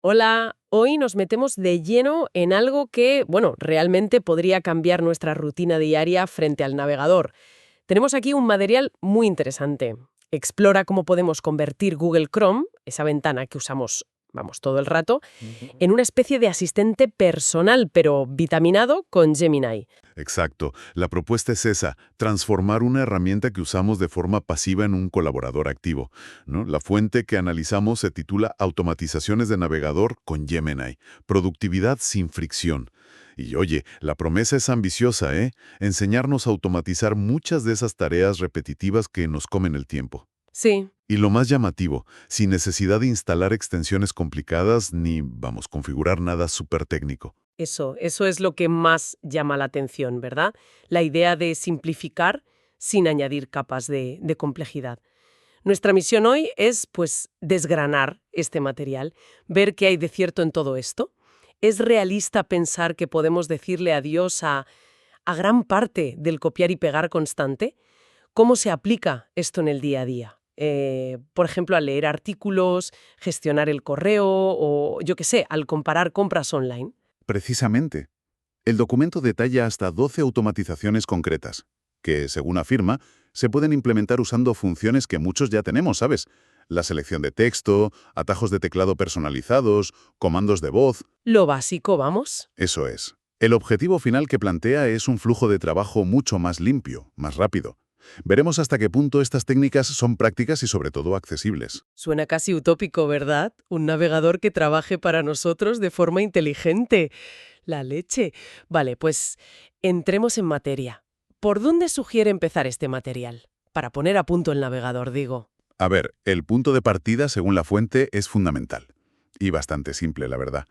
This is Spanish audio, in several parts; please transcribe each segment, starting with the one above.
Hola, hoy nos metemos de lleno en algo que, bueno, realmente podría cambiar nuestra rutina diaria frente al navegador. Tenemos aquí un material muy interesante. Explora cómo podemos convertir Google Chrome, esa ventana que usamos, vamos, todo el rato, en una especie de asistente personal, pero vitaminado con Gemini. Exacto. La propuesta es esa, transformar una herramienta que usamos de forma pasiva en un colaborador activo, ¿no? La fuente que analizamos se titula Automatizaciones de navegador con Gemini, productividad sin fricción. Y oye, la promesa es ambiciosa, ¿eh? Enseñarnos a automatizar muchas de esas tareas repetitivas que nos comen el tiempo. Sí, Y lo más llamativo, sin necesidad de instalar extensiones complicadas ni, vamos, configurar nada súper técnico. eso es lo que más llama la atención, ¿verdad? La idea de simplificar sin añadir capas de complejidad. Nuestra misión hoy es, pues, desgranar este material, ver qué hay de cierto en todo esto. ¿Es realista pensar que podemos decirle adiós a gran parte del copiar y pegar constante? ¿Cómo se aplica esto en el día a día? Por ejemplo, al leer artículos, gestionar el correo o, yo qué sé, al comparar compras online. Precisamente. El documento detalla hasta 12 automatizaciones concretas, que, según afirma, se pueden implementar usando funciones que muchos ya tenemos, ¿sabes? La selección de texto, atajos de teclado personalizados, comandos de voz, Lo básico, vamos. eso es. El objetivo final que plantea es un flujo de trabajo mucho más limpio, más rápido. Veremos hasta qué punto estas técnicas son prácticas y sobre todo accesibles. Suena casi utópico, ¿verdad? Un navegador que trabaje para nosotros de forma inteligente. La leche. Vale, pues entremos en materia. ¿Por dónde sugiere empezar este material? Para poner a punto el navegador, digo. A ver, el punto de partida, según la fuente, es fundamental. Y bastante simple, la verdad.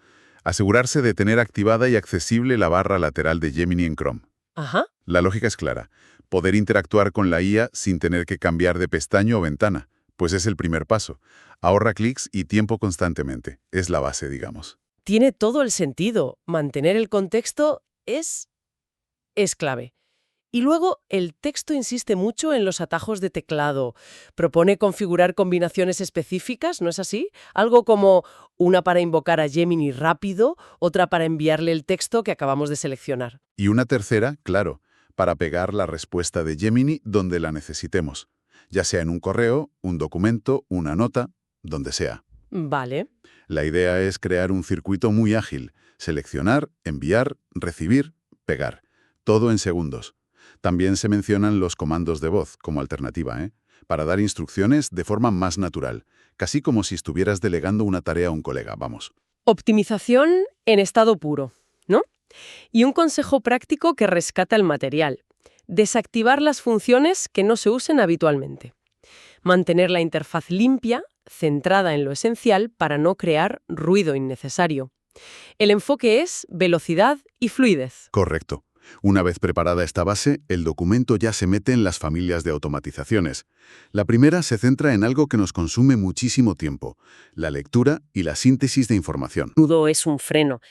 Asegurarse de tener activada y accesible la barra lateral de Gemini en Chrome. Ajá. La lógica es clara. Poder interactuar con la IA sin tener que cambiar de pestaña o ventana, pues es el primer paso. Ahorra clics y tiempo constantemente. Es la base, digamos. Tiene todo el sentido. Mantener el contexto es clave. Y luego, el texto insiste mucho en los atajos de teclado. Propone configurar combinaciones específicas, ¿no es así? Algo como una para invocar a Gemini rápido, otra para enviarle el texto que acabamos de seleccionar. Y una tercera, claro, para pegar la respuesta de Gemini donde la necesitemos, ya sea en un correo, un documento, una nota, donde sea. Vale. La idea es crear un circuito muy ágil, seleccionar, enviar, recibir, pegar, todo en segundos. También se mencionan los comandos de voz como alternativa, para dar instrucciones de forma más natural, casi como si estuvieras delegando una tarea a un colega, vamos. Optimización en estado puro, ¿no? Y un consejo práctico que rescata el material. Desactivar las funciones que no se usen habitualmente. Mantener la interfaz limpia, centrada en lo esencial para no crear ruido innecesario. El enfoque es velocidad y fluidez. Correcto. Una vez preparada esta base, el documento ya se mete en las familias de automatizaciones. La primera se centra en algo que nos consume muchísimo tiempo, la lectura y la síntesis de información. Nudo es un freno.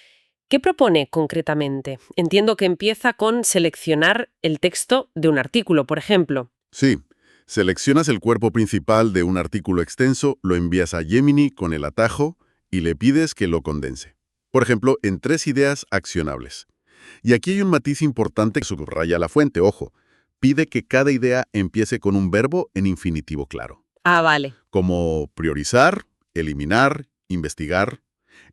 ¿Qué propone concretamente? Entiendo que empieza con seleccionar el texto de un artículo, por ejemplo. Sí, seleccionas el cuerpo principal de un artículo extenso, lo envías a Gemini con el atajo y le pides que lo condense. Por ejemplo, en 3 ideas accionables. Y aquí hay un matiz importante que subraya la fuente, ojo. Pide que cada idea empiece con un verbo en infinitivo claro, Ah, vale. como priorizar, eliminar, investigar.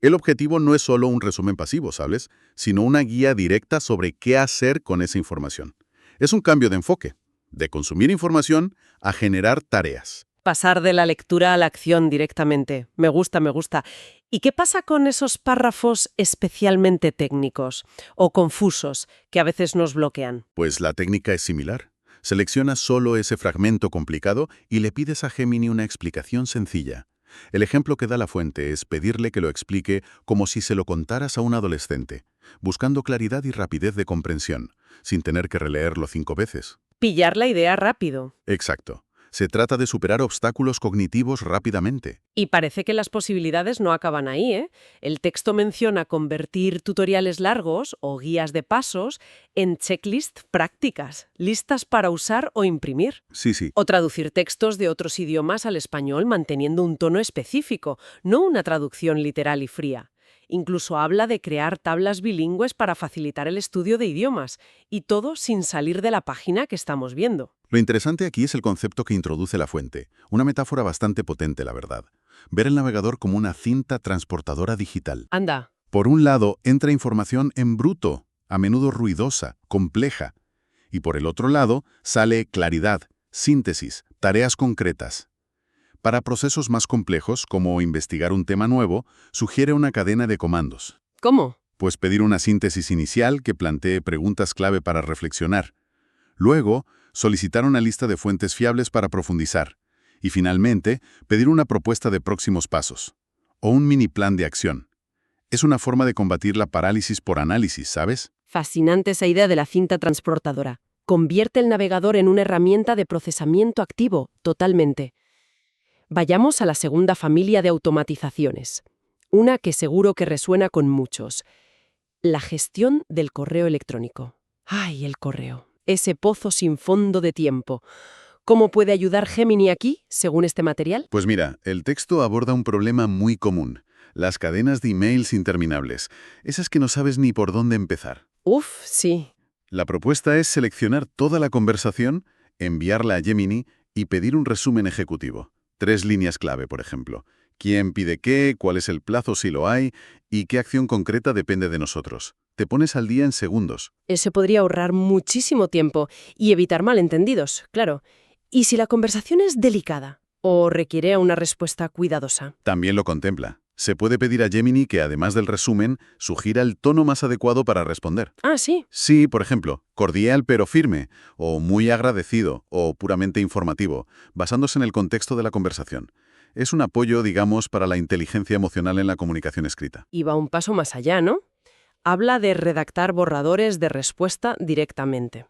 El objetivo no es solo un resumen pasivo, ¿sabes? Sino una guía directa sobre qué hacer con esa información. Es un cambio de enfoque, de consumir información a generar tareas. Pasar de la lectura a la acción directamente. Me gusta, me gusta. ¿Y qué pasa con esos párrafos especialmente técnicos o confusos que a veces nos bloquean? Pues la técnica es similar. Seleccionas solo ese fragmento complicado y le pides a Gemini una explicación sencilla. El ejemplo que da la fuente es pedirle que lo explique como si se lo contaras a un adolescente, buscando claridad y rapidez de comprensión, sin tener que releerlo 5 veces. Pillar la idea rápido. Exacto. Se trata de superar obstáculos cognitivos rápidamente. Y parece que las posibilidades no acaban ahí, ¿eh? El texto menciona convertir tutoriales largos o guías de pasos en checklists prácticas, listas para usar o imprimir. Sí, sí. O traducir textos de otros idiomas al español manteniendo un tono específico, no una traducción literal y fría. Incluso habla de crear tablas bilingües para facilitar el estudio de idiomas, y todo sin salir de la página que estamos viendo. Lo interesante aquí es el concepto que introduce la fuente, una metáfora bastante potente, la verdad. Ver el navegador como una cinta transportadora digital. Anda. Por un lado, entra información en bruto, a menudo ruidosa, compleja. Y por el otro lado, sale claridad, síntesis, tareas concretas. Para procesos más complejos, como investigar un tema nuevo, sugiere una cadena de comandos. ¿Cómo? Pues pedir una síntesis inicial que plantee preguntas clave para reflexionar. Luego, solicitar una lista de fuentes fiables para profundizar. Y finalmente, pedir una propuesta de próximos pasos. O un mini plan de acción. Es una forma de combatir la parálisis por análisis, ¿sabes? Fascinante esa idea de la cinta transportadora. Convierte el navegador en una herramienta de procesamiento activo, totalmente. Vayamos a la segunda familia de automatizaciones. Una que seguro que resuena con muchos. La gestión del correo electrónico. ¡Ay, el correo! Ese pozo sin fondo de tiempo. ¿Cómo puede ayudar Gemini aquí, según este material? Pues mira, el texto aborda un problema muy común. Las cadenas de emails interminables. Esas que no sabes ni por dónde empezar. Uf, sí. La propuesta es seleccionar toda la conversación, enviarla a Gemini y pedir un resumen ejecutivo. 3 líneas clave, por ejemplo. ¿Quién pide qué? ¿Cuál es el plazo si lo hay? ¿Y qué acción concreta depende de nosotros? Te pones al día en segundos. Eso podría ahorrar muchísimo tiempo y evitar malentendidos, claro. ¿Y si la conversación es delicada o requiere una respuesta cuidadosa? También lo contempla. Se puede pedir a Gemini que, además del resumen, sugiera el tono más adecuado para responder. Ah, sí. Sí, por ejemplo, cordial pero firme, o muy agradecido, o puramente informativo, basándose en el contexto de la conversación. Es un apoyo, digamos, para la inteligencia emocional en la comunicación escrita. Y va un paso más allá, ¿no? Habla de redactar borradores de respuesta directamente.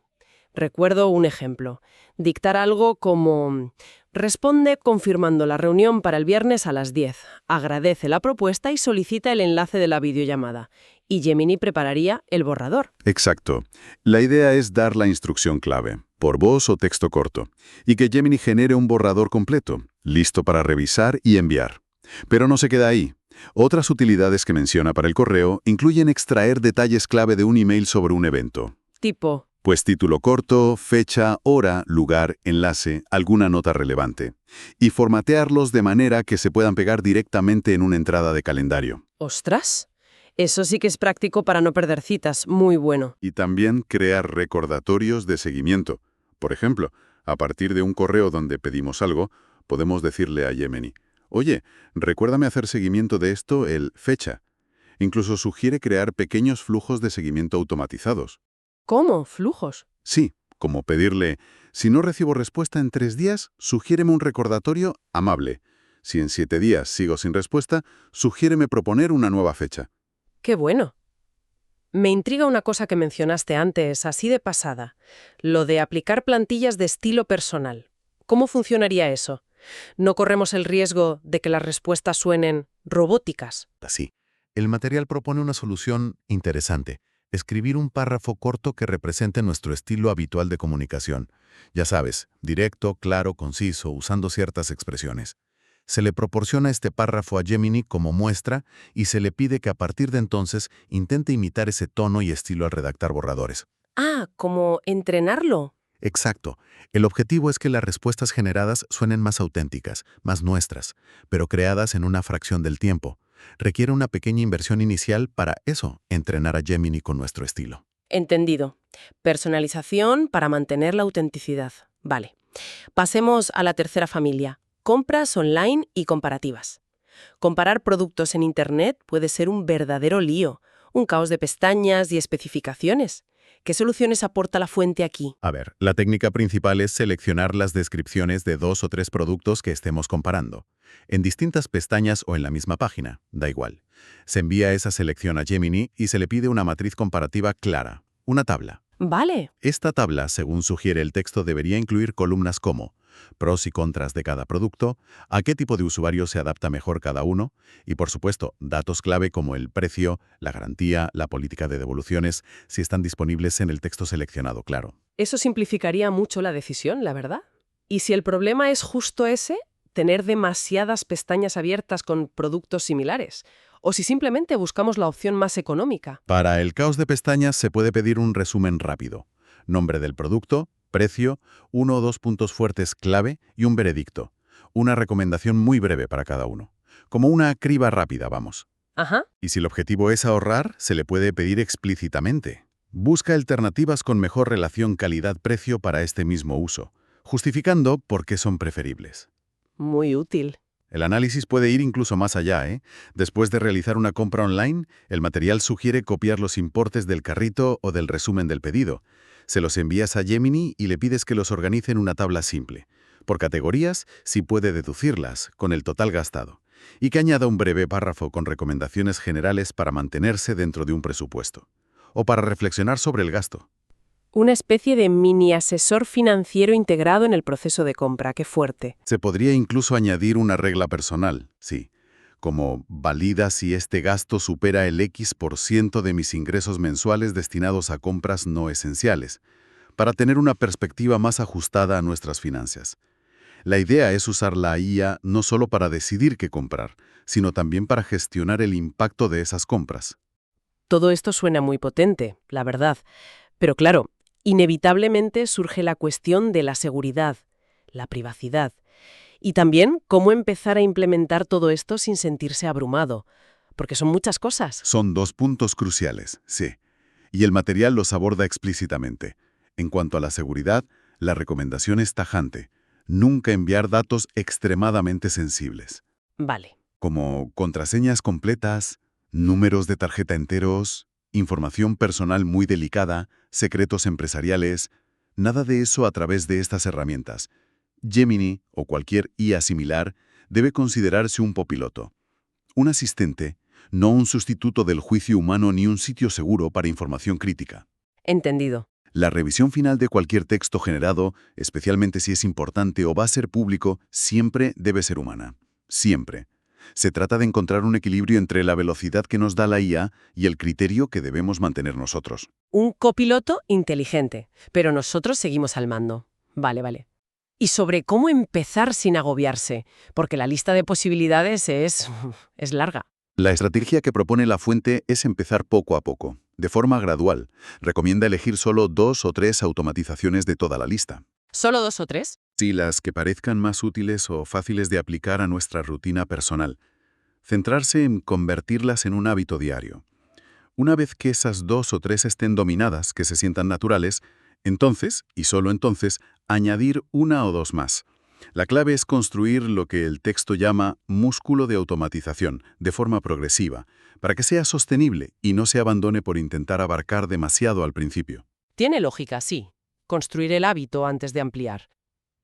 Recuerdo un ejemplo. Dictar algo como: responde confirmando la reunión para el viernes a las 10. Agradece la propuesta y solicita el enlace de la videollamada. Y Gemini prepararía el borrador. Exacto. La idea es dar la instrucción clave, por voz o texto corto, y que Gemini genere un borrador completo, listo para revisar y enviar. Pero no se queda ahí. Otras utilidades que menciona para el correo incluyen extraer detalles clave de un email sobre un evento. Tipo: Pues título corto, fecha, hora, lugar, enlace, alguna nota relevante. Y formatearlos de manera que se puedan pegar directamente en una entrada de calendario. ¡ostras! Eso sí que es práctico para no perder citas. Muy bueno. Y también crear recordatorios de seguimiento. Por ejemplo, a partir de un correo donde pedimos algo, podemos decirle a Gemini: oye, recuérdame hacer seguimiento de esto el fecha. Incluso sugiere crear pequeños flujos de seguimiento automatizados. ¿Cómo? ¿Flujos? Sí, como pedirle: si no recibo respuesta en 3 días, sugiéreme un recordatorio amable. Si en 7 días sigo sin respuesta, sugiéreme proponer una nueva fecha. ¡Qué bueno! Me intriga una cosa que mencionaste antes, así de pasada. Lo de aplicar plantillas de estilo personal. ¿Cómo funcionaría eso? ¿No corremos el riesgo de que las respuestas suenen robóticas? Así. El material propone una solución interesante. Escribir un párrafo corto que represente nuestro estilo habitual de comunicación. Ya sabes, directo, claro, conciso, usando ciertas expresiones. Se le proporciona este párrafo a Gemini como muestra y se le pide que a partir de entonces intente imitar ese tono y estilo al redactar borradores. Ah, ¿como entrenarlo? Exacto. El objetivo es que las respuestas generadas suenen más auténticas, más nuestras, pero creadas en una fracción del tiempo. Requiere una pequeña inversión inicial para eso, entrenar a Gemini con nuestro estilo. Entendido. Personalización para mantener la autenticidad. Vale. Pasemos a la tercera familia. Compras online y comparativas. Comparar productos en Internet puede ser un verdadero lío, un caos de pestañas y especificaciones. ¿Qué soluciones aporta la fuente aquí? A ver, la técnica principal es seleccionar las descripciones de 2 o 3 productos que estemos comparando. En distintas pestañas o en la misma página, da igual. Se envía esa selección a Gemini y se le pide una matriz comparativa clara, una tabla. Vale. Esta tabla, según sugiere el texto, debería incluir columnas como: pros y contras de cada producto, a qué tipo de usuario se adapta mejor cada uno y, por supuesto, datos clave como el precio, la garantía, la política de devoluciones, si están disponibles en el texto seleccionado, claro. Eso simplificaría mucho la decisión, la verdad. Y si el problema es justo ese, tener demasiadas pestañas abiertas con productos similares, o si simplemente buscamos la opción más económica. Para el caos de pestañas se puede pedir un resumen rápido. Nombre del producto, precio, 1 o 2 puntos fuertes clave y un veredicto. Una recomendación muy breve para cada uno. Como una criba rápida, vamos. Ajá. Y si el objetivo es ahorrar, se le puede pedir explícitamente. Busca alternativas con mejor relación calidad-precio para este mismo uso, justificando por qué son preferibles. Muy útil. El análisis puede ir incluso más allá, ¿eh? Después de realizar una compra online, el material sugiere copiar los importes del carrito o del resumen del pedido. Se los envías a Gemini y le pides que los organice en una tabla simple. Por categorías, sí puede deducirlas, con el total gastado. Y que añada un breve párrafo con recomendaciones generales para mantenerse dentro de un presupuesto. O para reflexionar sobre el gasto. Una especie de mini asesor financiero integrado en el proceso de compra. ¡Qué fuerte! Se podría incluso añadir una regla personal, sí, como valida si este gasto supera el X% de mis ingresos mensuales destinados a compras no esenciales, para tener una perspectiva más ajustada a nuestras finanzas. La idea es usar la IA no solo para decidir qué comprar, sino también para gestionar el impacto de esas compras. Todo esto suena muy potente, la verdad. Pero claro, inevitablemente surge la cuestión de la seguridad, la privacidad, y también cómo empezar a implementar todo esto sin sentirse abrumado, porque son muchas cosas. Son 2 puntos cruciales, sí, y el material los aborda explícitamente. En cuanto a la seguridad, la recomendación es tajante: nunca enviar datos extremadamente sensibles, Vale. como contraseñas completas, números de tarjeta enteros, información personal muy delicada, secretos empresariales, nada de eso a través de estas herramientas. Gemini, o cualquier IA similar, debe considerarse un copiloto, un asistente, no un sustituto del juicio humano ni un sitio seguro para información crítica. Entendido. La revisión final de cualquier texto generado, especialmente si es importante o va a ser público, siempre debe ser humana. Siempre. Se trata de encontrar un equilibrio entre la velocidad que nos da la IA y el criterio que debemos mantener nosotros. Un copiloto inteligente, pero nosotros seguimos al mando. Vale. Y sobre cómo empezar sin agobiarse, porque la lista de posibilidades es larga. La estrategia que propone la fuente es empezar poco a poco, de forma gradual. Recomienda elegir solo 2 o 3 automatizaciones de toda la lista. ¿Solo 2 o 3? Sí, las que parezcan más útiles o fáciles de aplicar a nuestra rutina personal. Centrarse en convertirlas en un hábito diario. Una vez que esas 2 o 3 estén dominadas, que se sientan naturales, entonces, y solo entonces, añadir 1 o 2 más. La clave es construir lo que el texto llama músculo de automatización, de forma progresiva, para que sea sostenible y no se abandone por intentar abarcar demasiado al principio. Tiene lógica, sí. Construir el hábito antes de ampliar.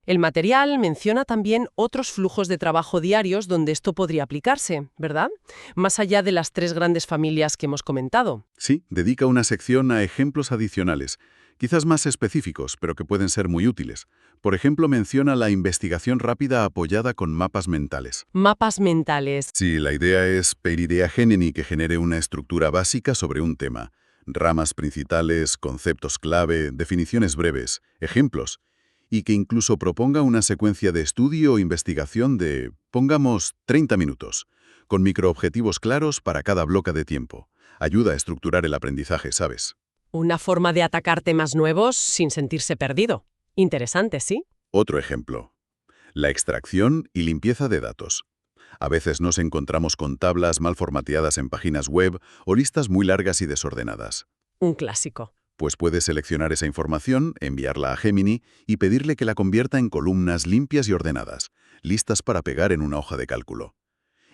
El material menciona también otros flujos de trabajo diarios donde esto podría aplicarse, ¿verdad? Más allá de las 3 grandes familias que hemos comentado. Sí, dedica una sección a ejemplos adicionales, quizás más específicos, pero que pueden ser muy útiles. Por ejemplo, menciona la investigación rápida apoyada con mapas mentales. Mapas mentales. Sí, la idea es pedir a Gemini que genere una estructura básica sobre un tema. Ramas principales, conceptos clave, definiciones breves, ejemplos. Y que incluso proponga una secuencia de estudio o investigación de, pongamos, 30 minutos, con microobjetivos claros para cada bloque de tiempo. Ayuda a estructurar el aprendizaje, ¿sabes? Una forma de atacar temas nuevos sin sentirse perdido. Interesante, ¿sí? Otro ejemplo. La extracción y limpieza de datos. A veces nos encontramos con tablas mal formateadas en páginas web o listas muy largas y desordenadas. Un clásico. Pues puedes seleccionar esa información, enviarla a Gemini y pedirle que la convierta en columnas limpias y ordenadas, listas para pegar en una hoja de cálculo.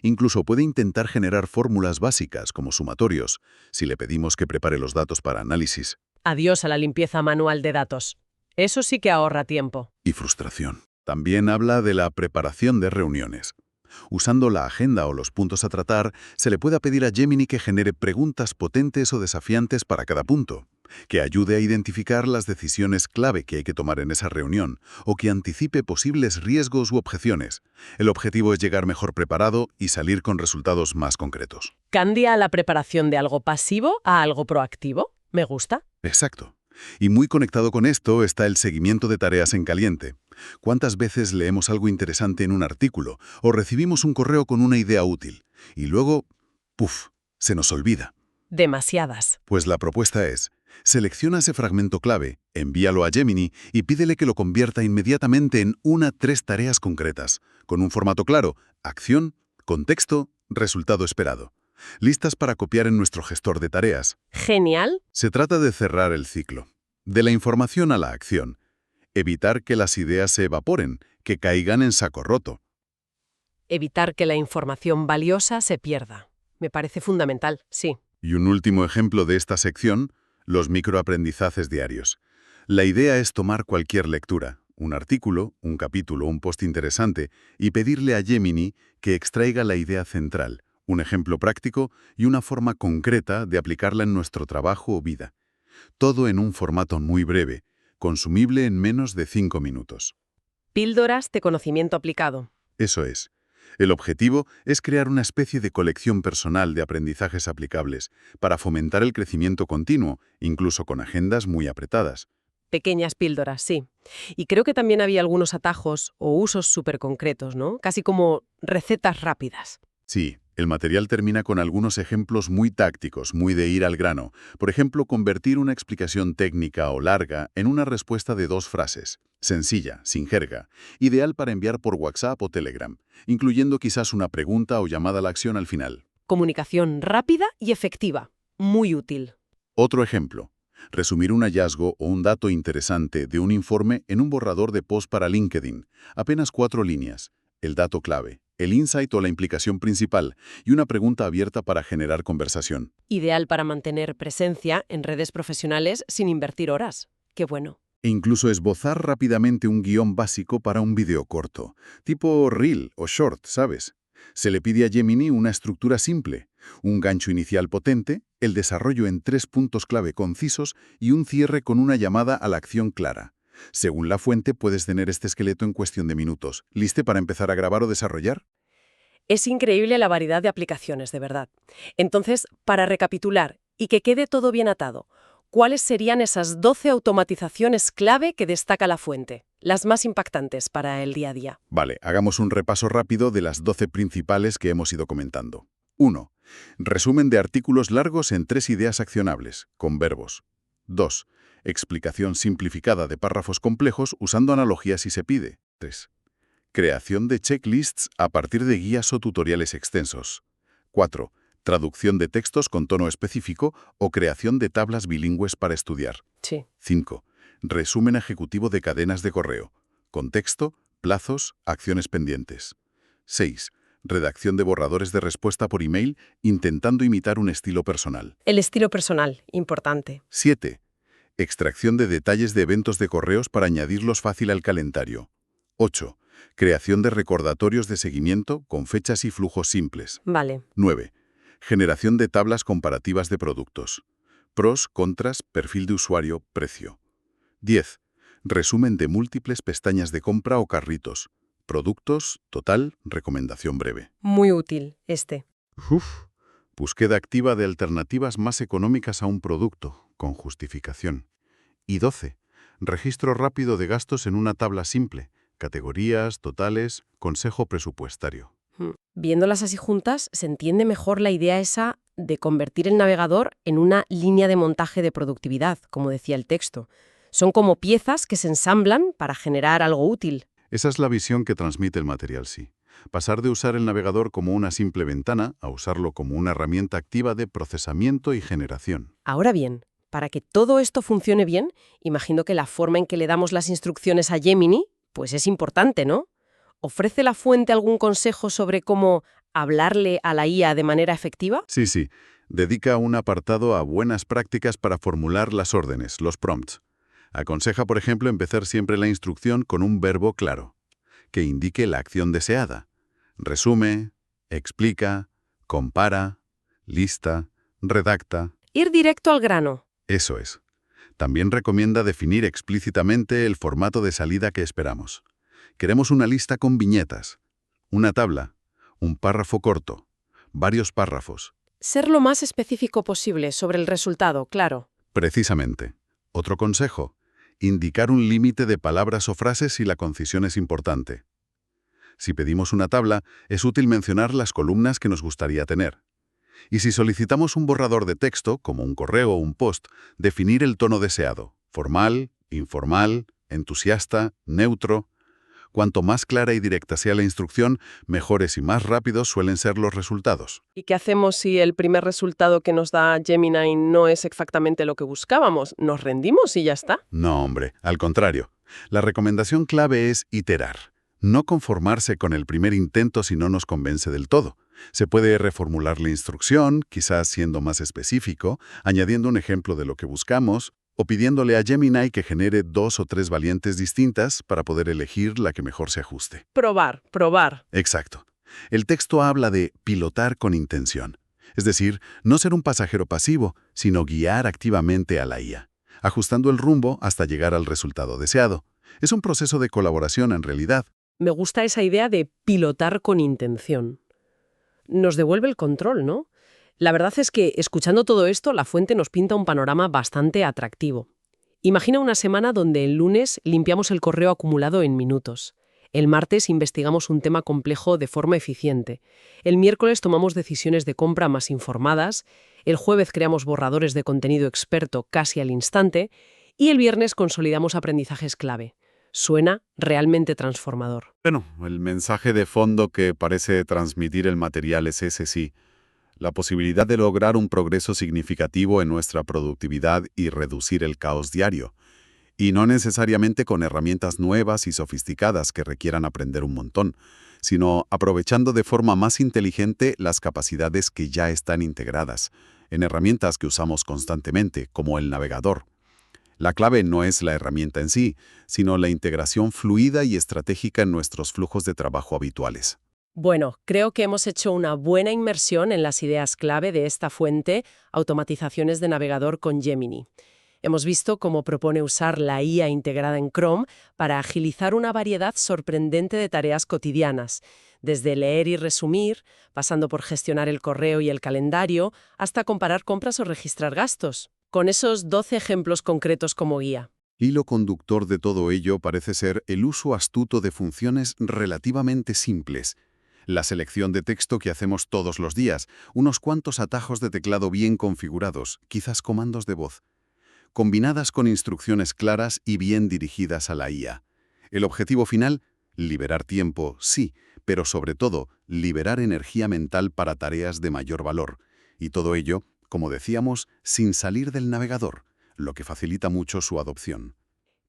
Incluso puede intentar generar fórmulas básicas como sumatorios, si le pedimos que prepare los datos para análisis. Adiós a la limpieza manual de datos. Eso sí que ahorra tiempo. Y frustración. También habla de la preparación de reuniones. Usando la agenda o los puntos a tratar, se le puede pedir a Gemini que genere preguntas potentes o desafiantes para cada punto. que ayude a identificar las decisiones clave que hay que tomar en esa reunión o que anticipe posibles riesgos u objeciones. El objetivo es llegar mejor preparado y salir con resultados más concretos. ¿Cambia la preparación de algo pasivo a algo proactivo? Me gusta. Exacto. Y muy conectado con esto está el seguimiento de tareas en caliente. ¿Cuántas veces leemos algo interesante en un artículo o recibimos un correo con una idea útil y luego, ¡puf!, se nos olvida? Demasiadas. Pues la propuesta es: selecciona ese fragmento clave, envíalo a Gemini y pídele que lo convierta inmediatamente en 3 tareas concretas, con un formato claro: acción, contexto, resultado esperado. Listas para copiar en nuestro gestor de tareas. Genial. Se trata de cerrar el ciclo, de la información a la acción, evitar que las ideas se evaporen, que caigan en saco roto. Evitar que la información valiosa se pierda. Me parece fundamental, sí. Y un último ejemplo de esta sección: los microaprendizajes diarios. La idea es tomar cualquier lectura, un artículo, un capítulo, un post interesante, y pedirle a Gemini que extraiga la idea central, un ejemplo práctico y una forma concreta de aplicarla en nuestro trabajo o vida. Todo en un formato muy breve, consumible en menos de 5 minutos. Píldoras de conocimiento aplicado. Eso es. El objetivo es crear una especie de colección personal de aprendizajes aplicables para fomentar el crecimiento continuo, incluso con agendas muy apretadas. Pequeñas píldoras, sí. Y creo que también había algunos atajos o usos súper concretos, ¿no? Casi como recetas rápidas. Sí, el material termina con algunos ejemplos muy tácticos, muy de ir al grano. Por ejemplo, convertir una explicación técnica o larga en una respuesta de 2 frases. Sencilla, sin jerga, ideal para enviar por WhatsApp o Telegram, incluyendo quizás una pregunta o llamada a la acción al final. Comunicación rápida y efectiva. Muy útil. Otro ejemplo: resumir un hallazgo o un dato interesante de un informe en un borrador de post para LinkedIn. Apenas 4 líneas. El dato clave, el insight o la implicación principal y una pregunta abierta para generar conversación. Ideal para mantener presencia en redes profesionales sin invertir horas. Qué bueno. E incluso esbozar rápidamente un guión básico para un video corto, tipo Reel o Short, ¿sabes? Se le pide a Gemini una estructura simple, un gancho inicial potente, el desarrollo en 3 puntos clave concisos y un cierre con una llamada a la acción clara. Según la fuente, puedes tener este esqueleto en cuestión de minutos. ¿Liste para empezar a grabar o desarrollar? Es increíble la variedad de aplicaciones, de verdad. Entonces, para recapitular y que quede todo bien atado, ¿cuáles serían esas 12 automatizaciones clave que destaca la fuente? Las más impactantes para el día a día. Vale, hagamos un repaso rápido de las 12 principales que hemos ido comentando. 1. Resumen de artículos largos en 3 ideas accionables, con verbos. 2. Explicación simplificada de párrafos complejos usando analogías si se pide. 3. Creación de checklists a partir de guías o tutoriales extensos. 4. Traducción de textos con tono específico o creación de tablas bilingües para estudiar. Sí. 5. Resumen ejecutivo de cadenas de correo. Contexto, plazos, acciones pendientes. 6. Redacción de borradores de respuesta por email intentando imitar un estilo personal. El estilo personal, importante. 7. Extracción de detalles de eventos de correos para añadirlos fácil al calendario. 8. Creación de recordatorios de seguimiento con fechas y flujos simples. Vale. 9. Generación de tablas comparativas de productos. Pros, contras, perfil de usuario, precio. 10. Resumen de múltiples pestañas de compra o carritos. Productos, total, recomendación breve. Muy útil, este. Búsqueda activa de alternativas más económicas a un producto, con justificación. Y 12. Registro rápido de gastos en una tabla simple. Categorías, totales, consejo presupuestario. Viéndolas así juntas, se entiende mejor la idea esa de convertir el navegador en una línea de montaje de productividad, como decía el texto. Son como piezas que se ensamblan para generar algo útil. Esa es la visión que transmite el material, sí. Pasar de usar el navegador como una simple ventana a usarlo como una herramienta activa de procesamiento y generación. Ahora bien, para que todo esto funcione bien, imagino que la forma en que le damos las instrucciones a Gemini, pues es importante, ¿no? ¿Ofrece la fuente algún consejo sobre cómo hablarle a la IA de manera efectiva? Sí. Dedica un apartado a buenas prácticas para formular las órdenes, los prompts. Aconseja, por ejemplo, empezar siempre la instrucción con un verbo claro, que indique la acción deseada. Resume, explica, compara, lista, redacta. Ir directo al grano. Eso es. También recomienda definir explícitamente el formato de salida que esperamos. Queremos una lista con viñetas, una tabla, un párrafo corto, varios párrafos. Ser lo más específico posible sobre el resultado, claro. Precisamente. Otro consejo, indicar un límite de palabras o frases si la concisión es importante. Si pedimos una tabla, es útil mencionar las columnas que nos gustaría tener. Y si solicitamos un borrador de texto, como un correo o un post, definir el tono deseado, formal, informal, entusiasta, neutro. Cuanto más clara y directa sea la instrucción, mejores y más rápidos suelen ser los resultados. ¿Y qué hacemos si el primer resultado que nos da Gemini no es exactamente lo que buscábamos? ¿Nos rendimos y ya está? No, hombre, al contrario. La recomendación clave es iterar. No conformarse con el primer intento si no nos convence del todo. Se puede reformular la instrucción, quizás siendo más específico, añadiendo un ejemplo de lo que buscamos, o pidiéndole a Gemini que genere 2 o 3 variantes distintas para poder elegir la que mejor se ajuste. Probar, probar. Exacto. El texto habla de pilotar con intención. Es decir, no ser un pasajero pasivo, sino guiar activamente a la IA, ajustando el rumbo hasta llegar al resultado deseado. Es un proceso de colaboración en realidad. Me gusta esa idea de pilotar con intención. Nos devuelve el control, ¿no? La verdad es que, escuchando todo esto, La Fuente nos pinta un panorama bastante atractivo. Imagina una semana donde el lunes limpiamos el correo acumulado en minutos. El martes investigamos un tema complejo de forma eficiente. El miércoles tomamos decisiones de compra más informadas. El jueves creamos borradores de contenido experto casi al instante. Y el viernes consolidamos aprendizajes clave. Suena realmente transformador. Bueno, el mensaje de fondo que parece transmitir el material es ese sí. La posibilidad de lograr un progreso significativo en nuestra productividad y reducir el caos diario. Y no necesariamente con herramientas nuevas y sofisticadas que requieran aprender un montón, sino aprovechando de forma más inteligente las capacidades que ya están integradas, en herramientas que usamos constantemente, como el navegador. La clave no es la herramienta en sí, sino la integración fluida y estratégica en nuestros flujos de trabajo habituales. Bueno, creo que hemos hecho una buena inmersión en las ideas clave de esta fuente, automatizaciones de navegador con Gemini. Hemos visto cómo propone usar la IA integrada en Chrome para agilizar una variedad sorprendente de tareas cotidianas, desde leer y resumir, pasando por gestionar el correo y el calendario, hasta comparar compras o registrar gastos, con esos 12 ejemplos concretos como guía. Hilo conductor de todo ello parece ser el uso astuto de funciones relativamente simples. La selección de texto que hacemos todos los días, unos cuantos atajos de teclado bien configurados, quizás comandos de voz, combinadas con instrucciones claras y bien dirigidas a la IA. El objetivo final, liberar tiempo, sí, pero sobre todo, liberar energía mental para tareas de mayor valor. Y todo ello, como decíamos, sin salir del navegador, lo que facilita mucho su adopción.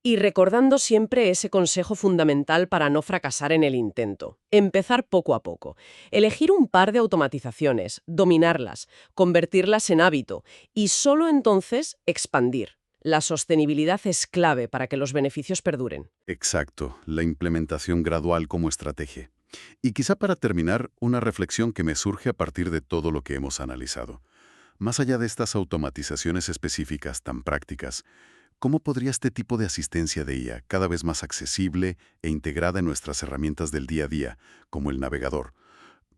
Y recordando siempre ese consejo fundamental para no fracasar en el intento. Empezar poco a poco. Elegir un par de automatizaciones, dominarlas, convertirlas en hábito y solo entonces expandir. La sostenibilidad es clave para que los beneficios perduren. Exacto, la implementación gradual como estrategia. Y quizá para terminar, una reflexión que me surge a partir de todo lo que hemos analizado. Más allá de estas automatizaciones específicas tan prácticas, ¿cómo podría este tipo de asistencia de IA, cada vez más accesible e integrada en nuestras herramientas del día a día, como el navegador,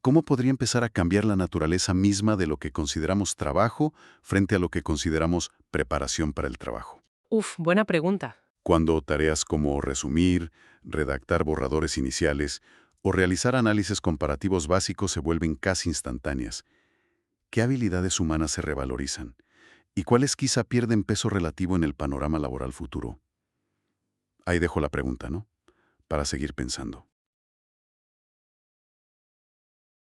cómo podría empezar a cambiar la naturaleza misma de lo que consideramos trabajo frente a lo que consideramos preparación para el trabajo? Buena pregunta. Cuando tareas como resumir, redactar borradores iniciales o realizar análisis comparativos básicos se vuelven casi instantáneas, ¿qué habilidades humanas se revalorizan? ¿Y cuáles quizá pierden peso relativo en el panorama laboral futuro? Ahí dejo la pregunta, ¿no? Para seguir pensando.